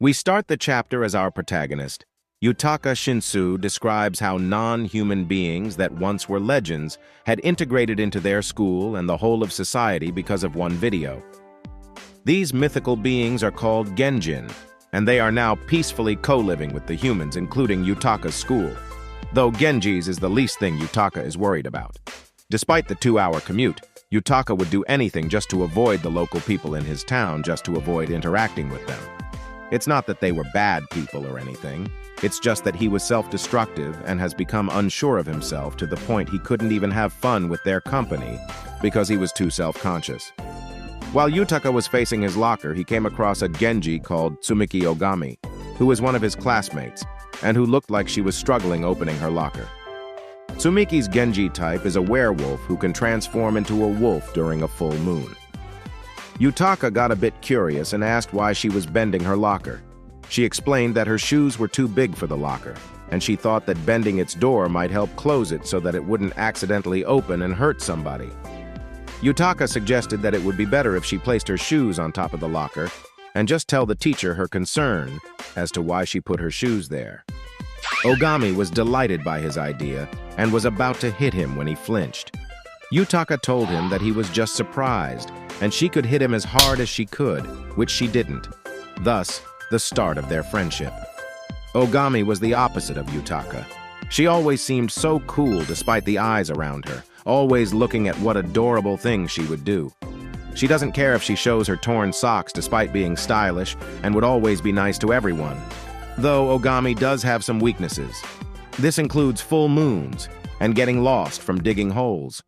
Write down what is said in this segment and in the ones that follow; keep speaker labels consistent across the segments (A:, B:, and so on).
A: We start the chapter as our protagonist. Yutaka Shinsu describes how non-human beings that once were legends had integrated into their school and the whole of society because of one video. These mythical beings are called Genjin, and they are now peacefully co-living with the humans, including Yutaka's school, though Genji's is the least thing Yutaka is worried about. Despite the 2-hour commute, Yutaka would do anything just to avoid the local people in his town, just to avoid interacting with them. It's not that they were bad people or anything. It's just that he was self-destructive and has become unsure of himself to the point he couldn't even have fun with their company because he was too self-conscious. While Yutaka was facing his locker, he came across a Genji called Tsumiki Ogami, who was one of his classmates, and who looked like she was struggling opening her locker. Tsumiki's Genji type is a werewolf who can transform into a wolf during a full moon. Yutaka got a bit curious and asked why she was bending her locker. She explained that her shoes were too big for the locker, and she thought that bending its door might help close it so that it wouldn't accidentally open and hurt somebody. Yutaka suggested that it would be better if she placed her shoes on top of the locker and just tell the teacher her concern as to why she put her shoes there. Ogami was delighted by his idea and was about to hit him when he flinched. Yutaka told him that he was just surprised and she could hit him as hard as she could, which she didn't. Thus, the start of their friendship. Ogami was the opposite of Yutaka. She always seemed so cool despite the eyes around her, always looking at what adorable things she would do. She doesn't care if she shows her torn socks despite being stylish and would always be nice to everyone. Though Ogami does have some weaknesses. This includes full moons and getting lost from digging holes.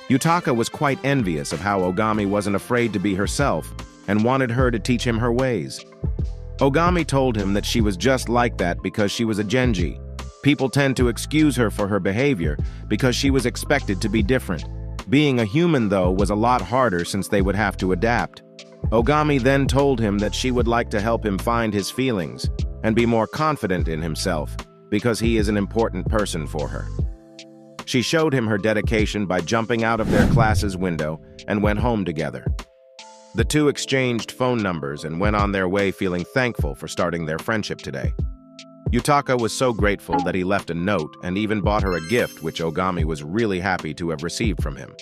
A: Yutaka was quite envious of how Ogami wasn't afraid to be herself and wanted her to teach him her ways. Ogami told him that she was just like that because she was a Genji. People tend to excuse her for her behavior because she was expected to be different. Being a human, though, was a lot harder since they would have to adapt. Ogami then told him that she would like to help him find his feelings and be more confident in himself because he is an important person for her. She showed him her dedication by jumping out of their class's window and went home together. The two exchanged phone numbers and went on their way feeling thankful for starting their friendship today. Yutaka was so grateful that he left a note and even bought her a gift which Ogami was really happy to have received from him.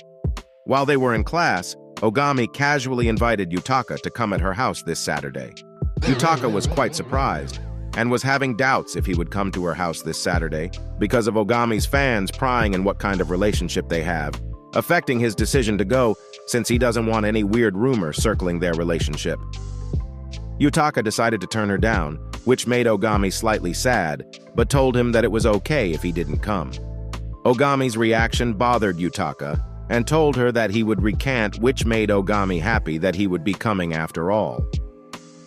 A: While they were in class, Ogami casually invited Yutaka to come at her house this Saturday. Yutaka was quite surprised and was having doubts if he would come to her house this Saturday because of Ogami's fans prying in what kind of relationship they have, affecting his decision to go since he doesn't want any weird rumor circling their relationship. Yutaka decided to turn her down, which made Ogami slightly sad, but told him that it was okay if he didn't come. Ogami's reaction bothered Yutaka and told her that he would recant, which made Ogami happy that he would be coming after all.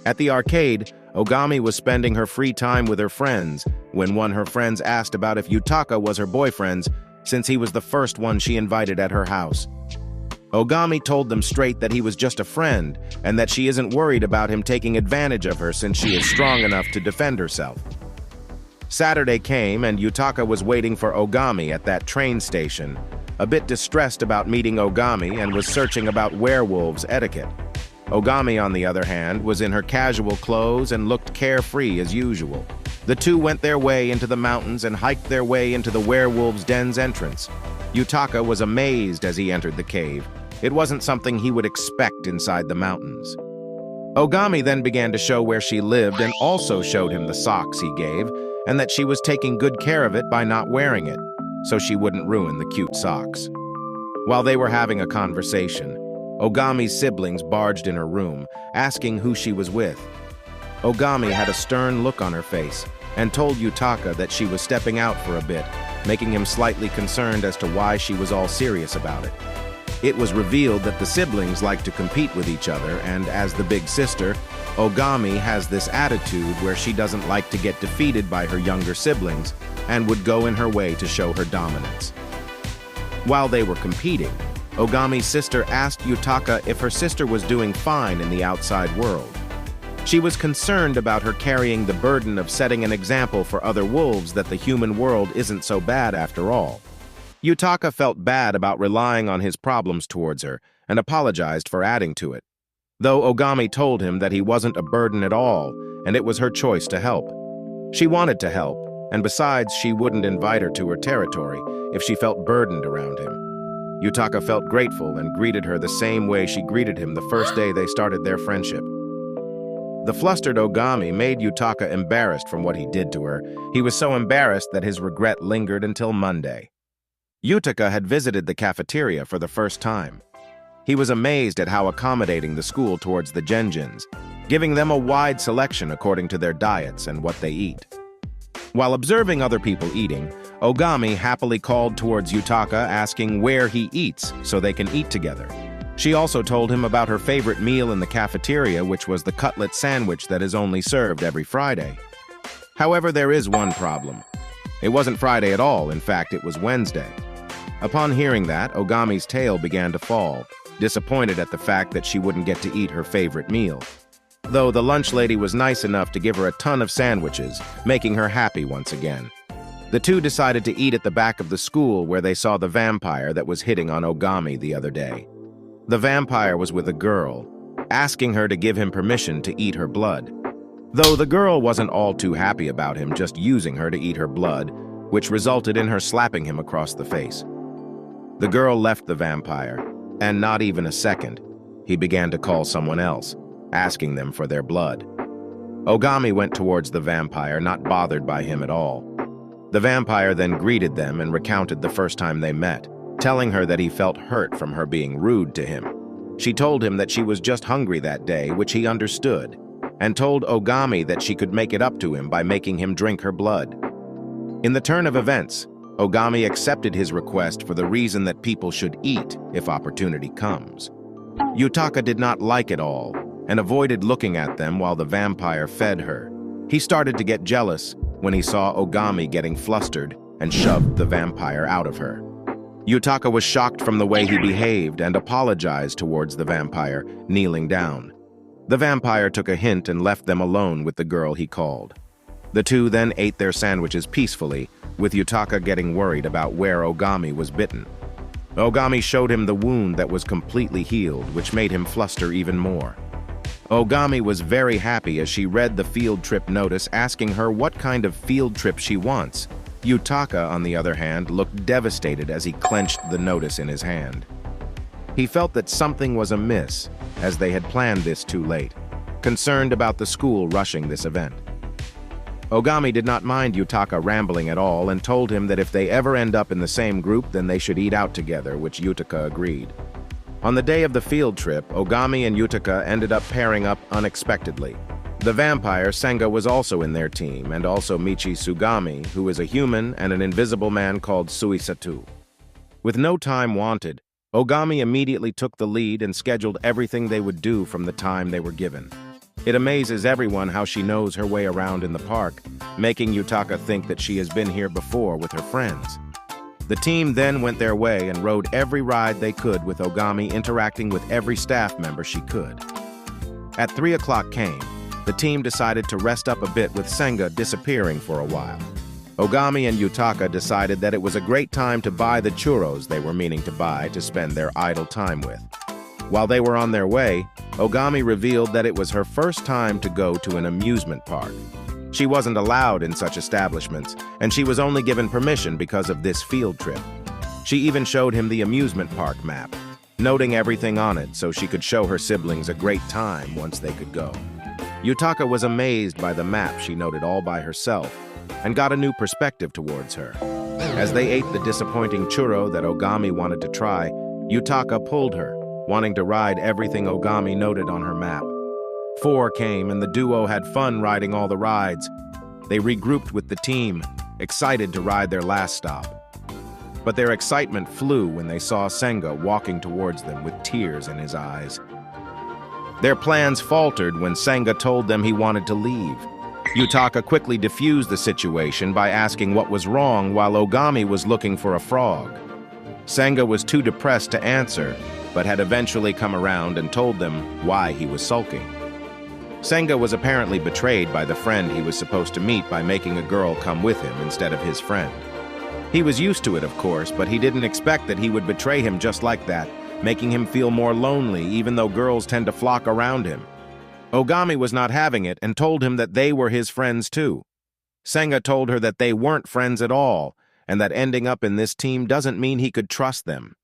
A: At the arcade, Ogami was spending her free time with her friends when one of her friends asked about if Yutaka was her boyfriend's, since he was the first one she invited at her house. Ogami told them straight that he was just a friend and that she isn't worried about him taking advantage of her since she is strong enough to defend herself. Saturday came and Yutaka was waiting for Ogami at that train station, a bit distressed about meeting Ogami and was searching about werewolves etiquette. Ogami, on the other hand, was in her casual clothes and looked carefree as usual. The two went their way into the mountains and hiked their way into the werewolves' den's entrance. Yutaka was amazed as he entered the cave. It wasn't something he would expect inside the mountains. Ogami then began to show where she lived and also showed him the socks he gave, and that she was taking good care of it by not wearing it, so she wouldn't ruin the cute socks. While they were having a conversation, Ogami's siblings barged in her room, asking who she was with. Ogami had a stern look on her face and told Yutaka that she was stepping out for a bit, making him slightly concerned as to why she was all serious about it. It was revealed that the siblings like to compete with each other, and as the big sister, Ogami has this attitude where she doesn't like to get defeated by her younger siblings and would go in her way to show her dominance. While they were competing, Ogami's sister asked Yutaka if her sister was doing fine in the outside world. She was concerned about her carrying the burden of setting an example for other wolves that the human world isn't so bad after all. Yutaka felt bad about relying on his problems towards her and apologized for adding to it. Though Ogami told him that he wasn't a burden at all and it was her choice to help. She wanted to help, and besides, she wouldn't invite her to her territory if she felt burdened around him. Yutaka felt grateful and greeted her the same way she greeted him the first day they started their friendship. The flustered Ogami made Yutaka embarrassed from what he did to her. He was so embarrassed that his regret lingered until Monday. Yutaka had visited the cafeteria for the first time. He was amazed at how accommodating the school towards the Genjins, giving them a wide selection according to their diets and what they eat. While observing other people eating, Ogami happily called towards Yutaka asking where he eats so they can eat together. She also told him about her favorite meal in the cafeteria, which was the cutlet sandwich that is only served every Friday. However, there is one problem. It wasn't Friday at all, in fact, it was Wednesday. Upon hearing that, Ogami's tail began to fall, disappointed at the fact that she wouldn't get to eat her favorite meal. Though the lunch lady was nice enough to give her a ton of sandwiches, making her happy once again. The two decided to eat at the back of the school where they saw the vampire that was hitting on Ogami the other day. The vampire was with a girl, asking her to give him permission to eat her blood. Though the girl wasn't all too happy about him just using her to eat her blood, which resulted in her slapping him across the face. The girl left the vampire, and not even a second, he began to call someone else, asking them for their blood. Ogami went towards the vampire, not bothered by him at all. The vampire then greeted them and recounted the first time they met, telling her that he felt hurt from her being rude to him. She told him that she was just hungry that day, which he understood, and told Ogami that she could make it up to him by making him drink her blood. In the turn of events, Ogami accepted his request for the reason that people should eat if opportunity comes. Yutaka did not like it all and avoided looking at them while the vampire fed her. He started to get jealous when he saw Ogami getting flustered and shoved the vampire out of her. Yutaka was shocked from the way he behaved and apologized towards the vampire, kneeling down. The vampire took a hint and left them alone with the girl he called. The two then ate their sandwiches peacefully, with Yutaka getting worried about where Ogami was bitten. Ogami showed him the wound that was completely healed, which made him fluster even more. Ogami was very happy as she read the field trip notice asking her what kind of field trip she wants. Yutaka, on the other hand, looked devastated as he clenched the notice in his hand. He felt that something was amiss, as they had planned this too late, concerned about the school rushing this event. Ogami did not mind Yutaka rambling at all and told him that if they ever end up in the same group, then they should eat out together, which Yutaka agreed. On the day of the field trip, Ogami and Yutaka ended up pairing up unexpectedly. The vampire, Senga, was also in their team, and also Michi Sugami, who is a human, and an invisible man called Suisatu. With no time wanted, Ogami immediately took the lead and scheduled everything they would do from the time they were given. It amazes everyone how she knows her way around in the park, making Yutaka think that she has been here before with her friends. The team then went their way and rode every ride they could, with Ogami interacting with every staff member she could. At 3 o'clock came, the team decided to rest up a bit with Senga disappearing for a while. Ogami and Yutaka decided that it was a great time to buy the churros they were meaning to buy to spend their idle time with. While they were on their way, Ogami revealed that it was her first time to go to an amusement park. She wasn't allowed in such establishments, and she was only given permission because of this field trip. She even showed him the amusement park map, noting everything on it so she could show her siblings a great time once they could go. Yutaka was amazed by the map she noted all by herself and got a new perspective towards her. As they ate the disappointing churro that Ogami wanted to try, Yutaka pulled her, wanting to ride everything Ogami noted on her map. 4 came and the duo had fun riding all the rides. They regrouped with the team, excited to ride their last stop. But their excitement flew when they saw Senga walking towards them with tears in his eyes. Their plans faltered when Senga told them he wanted to leave. Yutaka quickly diffused the situation by asking what was wrong while Ogami was looking for a frog. Senga was too depressed to answer, but had eventually come around and told them why he was sulking. Senga was apparently betrayed by the friend he was supposed to meet by making a girl come with him instead of his friend. He was used to it, of course, but he didn't expect that he would betray him just like that, making him feel more lonely even though girls tend to flock around him. Ogami was not having it and told him that they were his friends too. Senga told her that they weren't friends at all, and that ending up in this team doesn't mean he could trust them.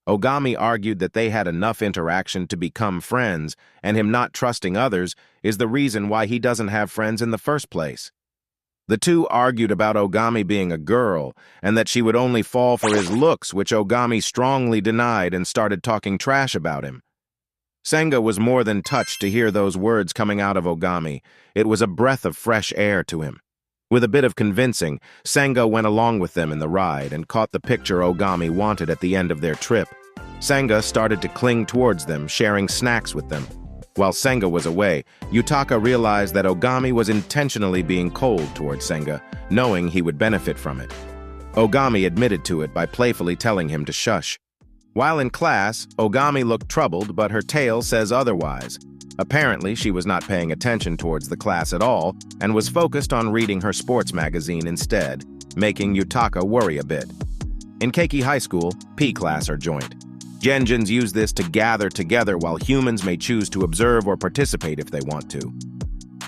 A: Ogami argued that they had enough interaction to become friends, and him not trusting others is the reason why he doesn't have friends in the first place. The two argued about Ogami being a girl, and that she would only fall for his looks, which Ogami strongly denied and started talking trash about him. Senga was more than touched to hear those words coming out of Ogami. It was a breath of fresh air to him. With a bit of convincing, Senga went along with them in the ride and caught the picture Ogami wanted at the end of their trip. Senga started to cling towards them, sharing snacks with them. While Senga was away, Yutaka realized that Ogami was intentionally being cold towards Senga, knowing he would benefit from it. Ogami admitted to it by playfully telling him to shush. While in class, Ogami looked troubled, but her tale says otherwise. Apparently, she was not paying attention towards the class at all and was focused on reading her sports magazine instead, making Yutaka worry a bit. In Keiki High School, P class are joint. Genjins use this to gather together while humans may choose to observe or participate if they want to.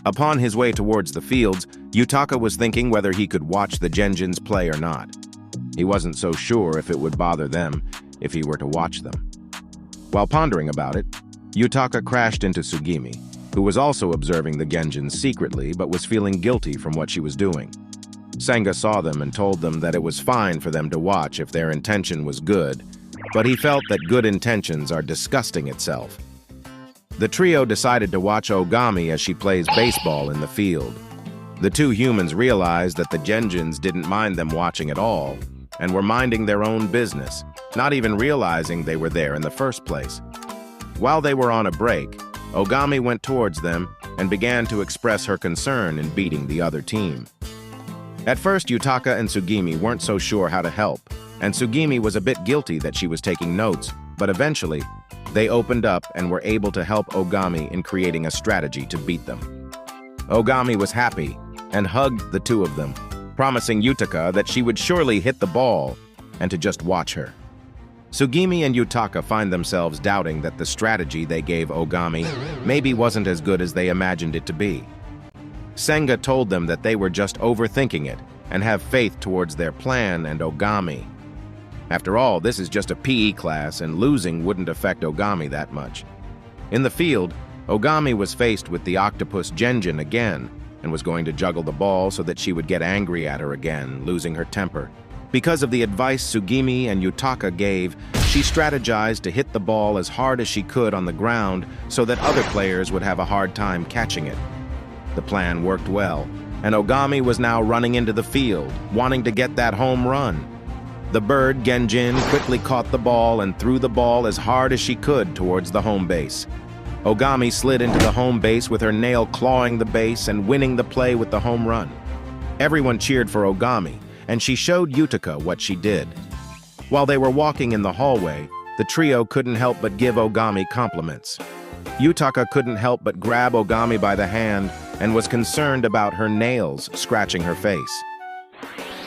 A: Upon his way towards the fields, Yutaka was thinking whether he could watch the Genjins play or not. He wasn't so sure if it would bother them if he were to watch them. While pondering about it, Yutaka crashed into Tsugimi, who was also observing the Genjins secretly but was feeling guilty from what she was doing. Senga saw them and told them that it was fine for them to watch if their intention was good, but he felt that good intentions are disgusting itself. The trio decided to watch Ogami as she plays baseball in the field. The two humans realized that the Genjins didn't mind them watching at all and were minding their own business, not even realizing they were there in the first place. While they were on a break, Ogami went towards them and began to express her concern in beating the other team. At first, Yutaka and Tsugimi weren't so sure how to help, and Tsugimi was a bit guilty that she was taking notes, but eventually, they opened up and were able to help Ogami in creating a strategy to beat them. Ogami was happy and hugged the two of them, promising Yutaka that she would surely hit the ball and to just watch her. Tsugimi and Yutaka find themselves doubting that the strategy they gave Ogami maybe wasn't as good as they imagined it to be. Senga told them that they were just overthinking it and have faith towards their plan and Ogami. After all, this is just a PE class and losing wouldn't affect Ogami that much. In the field, Ogami was faced with the octopus Genjin again and was going to juggle the ball so that she would get angry at her again, losing her temper. Because of the advice Tsugimi and Yutaka gave, she strategized to hit the ball as hard as she could on the ground so that other players would have a hard time catching it. The plan worked well, and Ogami was now running into the field, wanting to get that home run. The bird, Genjin, quickly caught the ball and threw the ball as hard as she could towards the home base. Ogami slid into the home base with her nail clawing the base and winning the play with the home run. Everyone cheered for Ogami, and she showed Yutaka what she did. While they were walking in the hallway, the trio couldn't help but give Ogami compliments. Yutaka couldn't help but grab Ogami by the hand and was concerned about her nails scratching her face.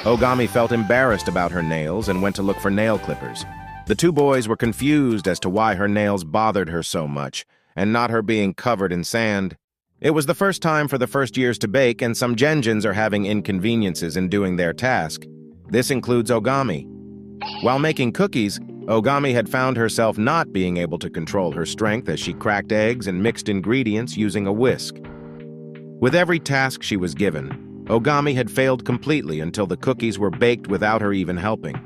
A: Ogami felt embarrassed about her nails and went to look for nail clippers. The two boys were confused as to why her nails bothered her so much, and not her being covered in sand. It was the first time for the first years to bake, and some Genjins are having inconveniences in doing their task. This includes Ogami. While making cookies, Ogami had found herself not being able to control her strength as she cracked eggs and mixed ingredients using a whisk. With every task she was given, Ogami had failed completely until the cookies were baked without her even helping.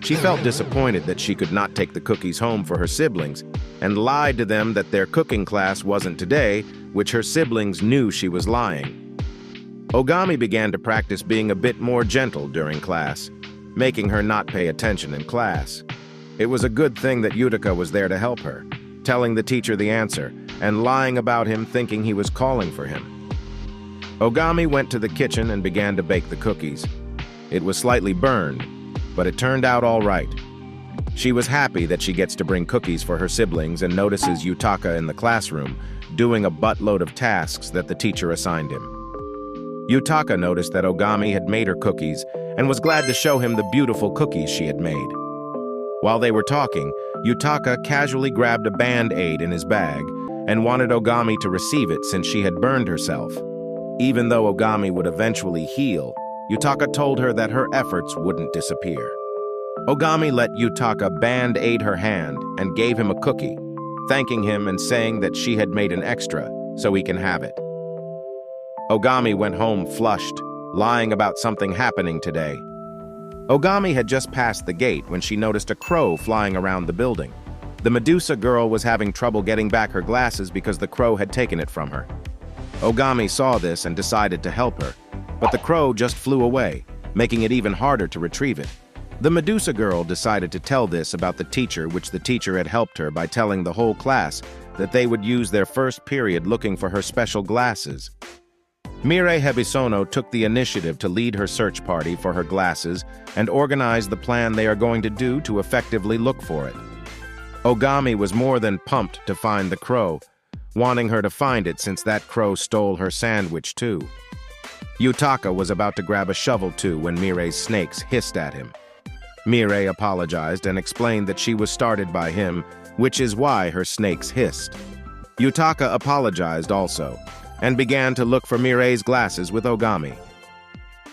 A: She felt disappointed that she could not take the cookies home for her siblings and lied to them that their cooking class wasn't today, which her siblings knew she was lying. Ogami began to practice being a bit more gentle during class, making her not pay attention in class. It was a good thing that Yutaka was there to help her, telling the teacher the answer and lying about him thinking he was calling for him. Ogami went to the kitchen and began to bake the cookies. It was slightly burned, but it turned out all right. She was happy that she gets to bring cookies for her siblings and notices Yutaka in the classroom, doing a buttload of tasks that the teacher assigned him. Yutaka noticed that Ogami had made her cookies and was glad to show him the beautiful cookies she had made. While they were talking, Yutaka casually grabbed a Band-Aid in his bag and wanted Ogami to receive it since she had burned herself. Even though Ogami would eventually heal, Yutaka told her that her efforts wouldn't disappear. Ogami let Yutaka band-aid her hand and gave him a cookie, thanking him and saying that she had made an extra so he can have it. Ogami went home flushed, lying about something happening today. Ogami had just passed the gate when she noticed a crow flying around the building. The Medusa girl was having trouble getting back her glasses because the crow had taken it from her. Ogami saw this and decided to help her, but the crow just flew away, making it even harder to retrieve it. The Medusa girl decided to tell this about the teacher, which the teacher had helped her by telling the whole class that they would use their first period looking for her special glasses. Mirei Hebisono took the initiative to lead her search party for her glasses and organize the plan they are going to do to effectively look for it. Ogami was more than pumped to find the crow, wanting her to find it since that crow stole her sandwich too. Yutaka was about to grab a shovel too when Mirei's snakes hissed at him. Mirei apologized and explained that she was started by him, which is why her snakes hissed. Yutaka apologized also, and began to look for Mirei's glasses with Ogami.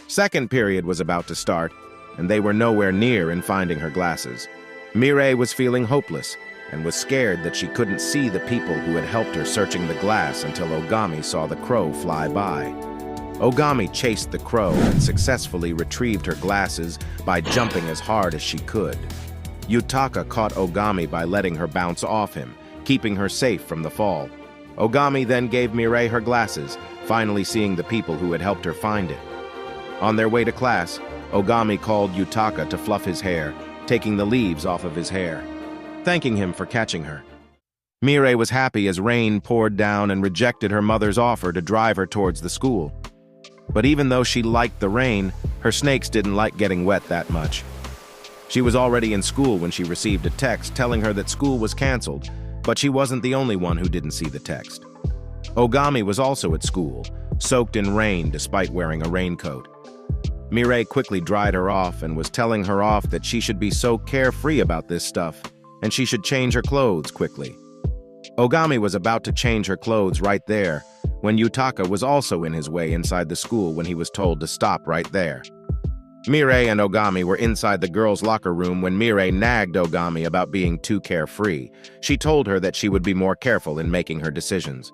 A: Second period was about to start, and they were nowhere near in finding her glasses. Mirei was feeling hopeless, and was scared that she couldn't see the people who had helped her searching the glass until Ogami saw the crow fly by. Ogami chased the crow and successfully retrieved her glasses by jumping as hard as she could. Yutaka caught Ogami by letting her bounce off him, keeping her safe from the fall. Ogami then gave Mirei her glasses, finally seeing the people who had helped her find it. On their way to class, Ogami called Yutaka to fluff his hair, taking the leaves off of his hair, thanking him for catching her. Mirei was happy as rain poured down and rejected her mother's offer to drive her towards the school. But even though she liked the rain, her snakes didn't like getting wet that much. She was already in school when she received a text telling her that school was canceled, but she wasn't the only one who didn't see the text. Ogami was also at school, soaked in rain despite wearing a raincoat. Mirei quickly dried her off and was telling her off that she should be so carefree about this stuff, and she should change her clothes quickly. Ogami was about to change her clothes right there, when Yutaka was also in his way inside the school when he was told to stop right there. Mirei and Ogami were inside the girls' locker room when Mirei nagged Ogami about being too carefree. She told her that she would be more careful in making her decisions.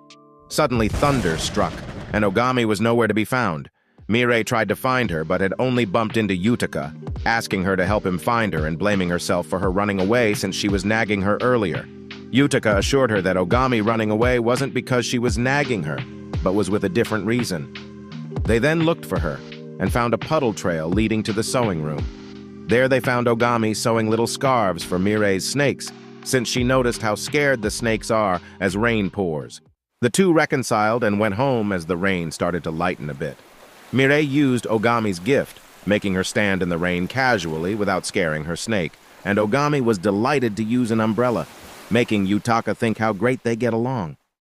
A: Suddenly, thunder struck, and Ogami was nowhere to be found. Mirei tried to find her but had only bumped into Yutaka, asking her to help him find her and blaming herself for her running away since she was nagging her earlier. Yutaka assured her that Ogami running away wasn't because she was nagging her, but was with a different reason. They then looked for her and found a puddle trail leading to the sewing room. There they found Ogami sewing little scarves for Mirei's snakes, since she noticed how scared the snakes are as rain pours. The two reconciled and went home as the rain started to lighten a bit. Mirei used Ogami's gift, making her stand in the rain casually without scaring her snake, and Ogami was delighted to use an umbrella, making Yutaka think how great they get along.